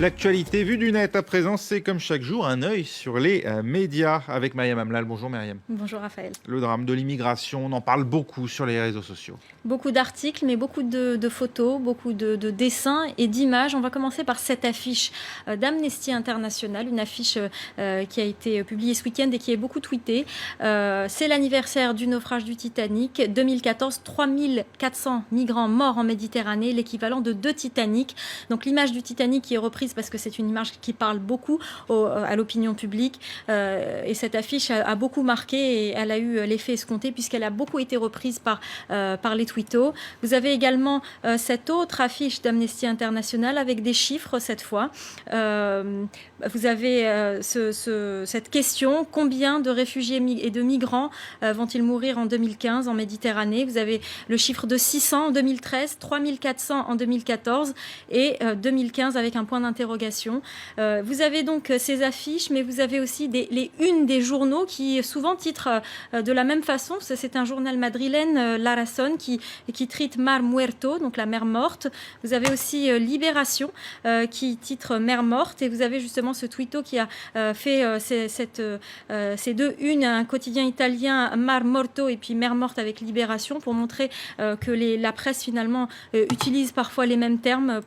L'actualité vue du net à présent, c'est comme chaque jour un œil sur les médias avec Mariam Amlal. Bonjour Mariam. Bonjour Raphaël. Le drame de l'immigration, on en parle beaucoup sur les réseaux sociaux. Beaucoup d'articles, mais beaucoup de photos, beaucoup de dessins et d'images. On va commencer par cette affiche d'Amnesty International, une affiche qui a été publiée ce week-end et qui est beaucoup tweetée. C'est l'anniversaire du naufrage du Titanic. 2014, 3400 migrants morts en Méditerranée, l'équivalent de 2 Titanic. Donc l'image du Titanic qui est reprise parce que c'est une image qui parle beaucoup à l'opinion publique. Et cette affiche a beaucoup marqué et elle a eu l'effet escompté puisqu'elle a beaucoup été reprise par les tweetos. Vous avez également cette autre affiche d'Amnesty International avec des chiffres cette fois. Vous avez cette question: combien de réfugiés et de migrants vont-ils mourir en 2015 en Méditerranée? Vous avez le chiffre de 600 en 2013, 3400 en 2014 et 2015 avec un point d'interrogation. Vous avez donc ces affiches, mais vous avez aussi les unes des journaux qui souvent titrent de la même façon. C'est un journal madrilène, La Razón, qui titre Mar Muerto, donc la mer morte. Vous avez aussi Libération qui titre Mer morte, et vous avez justement ce tweeto qui a fait ces deux unes, un quotidien italien, Mar Morto, et puis Mer morte avec Libération, pour montrer que la presse finalement utilise parfois les mêmes termes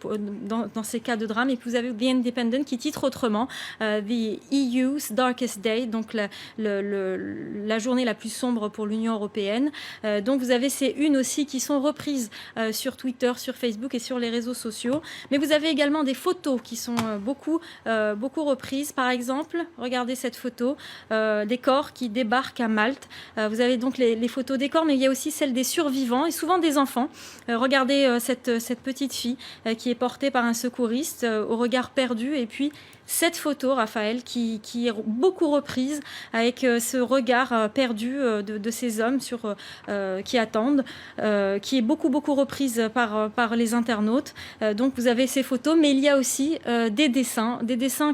dans ces cas de drame. Et puis vous avez The Independent qui titre autrement The EU's Darkest Day, donc la journée la plus sombre pour l'Union européenne. Donc vous avez ces unes aussi qui sont reprises sur Twitter, sur Facebook et sur les réseaux sociaux. Mais vous avez également des photos qui sont beaucoup reprises. Par exemple, regardez cette photo des corps qui débarquent à Malte. Vous avez donc les photos des corps, mais il y a aussi celles des survivants et souvent des enfants. Regardez cette petite fille qui est portée par un secouriste au regard perdu, et puis cette photo, Raphaël, qui est beaucoup reprise avec ce regard perdu de ces hommes qui attendent, qui est beaucoup reprise par les internautes. Donc vous avez ces photos, mais il y a aussi des dessins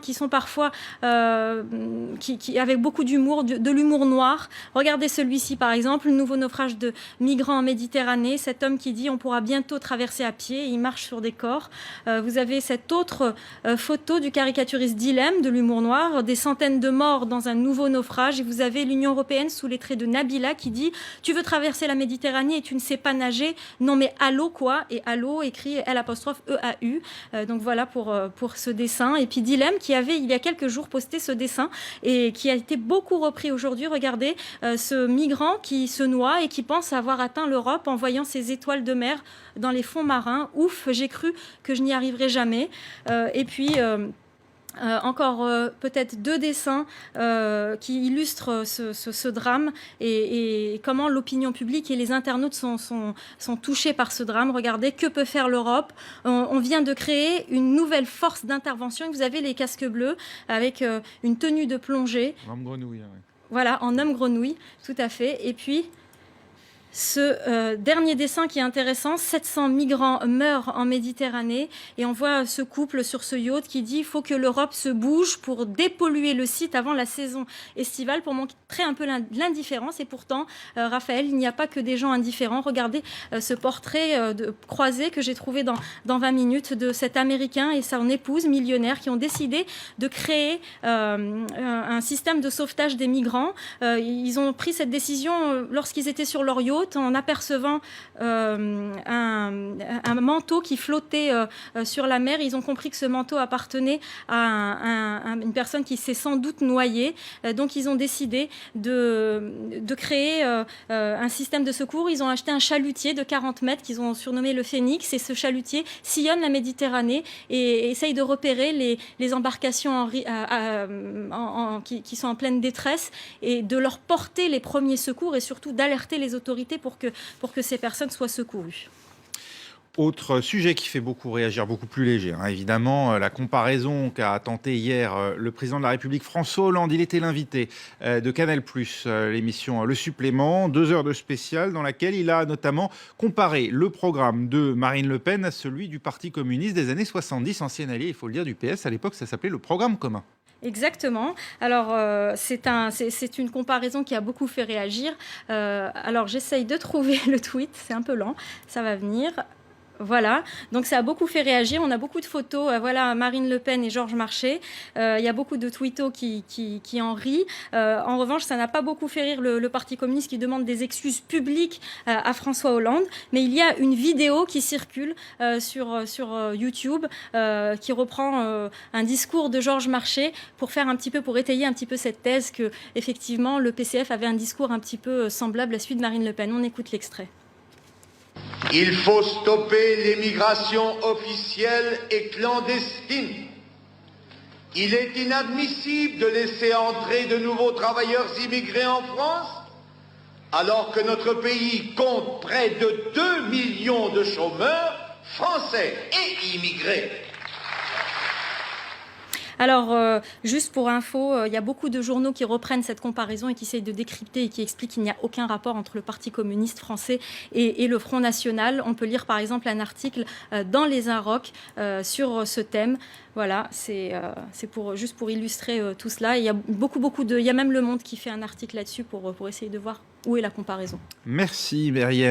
qui sont parfois avec beaucoup d'humour, de l'humour noir. Regardez celui-ci par exemple, le nouveau naufrage de migrants en Méditerranée. Cet homme qui dit: on pourra bientôt traverser à pied, et il marche sur des corps. Vous avez cette autre photo du caricaturiste Dilemme, de l'humour noir, des centaines de morts dans un nouveau naufrage. Et vous avez l'Union européenne sous les traits de Nabila qui dit: tu veux traverser la Méditerranée et tu ne sais pas nager? Non mais allô quoi? Et allô écrit L''EAU. Donc voilà pour ce dessin. Et puis Dilemme qui avait il y a quelques jours posté ce dessin et qui a été beaucoup repris aujourd'hui. Regardez ce migrant qui se noie et qui pense avoir atteint l'Europe en voyant ces étoiles de mer dans les fonds marins. Ouf, j'ai cru que je n'y arriverais jamais. Et puis encore peut-être 2 dessins qui illustrent ce drame et comment l'opinion publique et les internautes sont touchés par ce drame. Regardez, que peut faire l'Europe? On vient de créer une nouvelle force d'intervention. Vous avez les casques bleus avec une tenue de plongée. Homme grenouille. Ouais. Voilà, en homme grenouille, tout à fait. Et puis ce dernier dessin qui est intéressant: 700 migrants meurent en Méditerranée, et on voit ce couple sur ce yacht qui dit: il faut que l'Europe se bouge pour dépolluer le site avant la saison estivale, pour montrer un peu l'indifférence. Et pourtant, Raphaël, il n'y a pas que des gens indifférents. Regardez ce portrait croisé que j'ai trouvé dans 20 minutes de cet Américain et son épouse millionnaire qui ont décidé de créer un système de sauvetage des migrants. Ils ont pris cette décision lorsqu'ils étaient sur leur yacht, en apercevant un manteau qui flottait sur la mer. Ils ont compris que ce manteau appartenait à une personne qui s'est sans doute noyée. Donc ils ont décidé de créer un système de secours. Ils ont acheté un chalutier de 40 mètres qu'ils ont surnommé le Phénix, et ce chalutier sillonne la Méditerranée et essaye de repérer les embarcations qui sont en pleine détresse, et de leur porter les premiers secours et surtout d'alerter les autorités pour que ces personnes soient secourues. Autre sujet qui fait beaucoup réagir, beaucoup plus léger, évidemment, la comparaison qu'a tenté hier le président de la République François Hollande. Il était l'invité de Canal+, l'émission Le Supplément, 2 heures de spécial, dans laquelle il a notamment comparé le programme de Marine Le Pen à celui du Parti communiste des années 70, ancien allié, il faut le dire, du PS. À l'époque, ça s'appelait le programme commun. Exactement. Alors, c'est une comparaison qui a beaucoup fait réagir. Alors, j'essaye de trouver le tweet, c'est un peu lent, ça va venir. Voilà, donc ça a beaucoup fait réagir. On a beaucoup de photos, voilà, Marine Le Pen et Georges Marchais. Il y a beaucoup de tweetos qui en rient. En revanche, ça n'a pas beaucoup fait rire le Parti communiste qui demande des excuses publiques à François Hollande. Mais il y a une vidéo qui circule sur YouTube qui reprend un discours de Georges Marchais pour étayer un petit peu cette thèse que effectivement le PCF avait un discours un petit peu semblable à celui de Marine Le Pen. On écoute l'extrait. Il faut stopper l'émigration officielle et clandestine. Il est inadmissible de laisser entrer de nouveaux travailleurs immigrés en France, alors que notre pays compte près de 2 millions de chômeurs français et immigrés. Alors, juste pour info, il y a beaucoup de journaux qui reprennent cette comparaison et qui essayent de décrypter et qui expliquent qu'il n'y a aucun rapport entre le Parti communiste français et le Front National. On peut lire par exemple un article dans Les Inrocks sur ce thème. Voilà, c'est juste pour illustrer tout cela. Il y a il y a même Le Monde qui fait un article là-dessus pour essayer de voir où est la comparaison. Merci Myriam.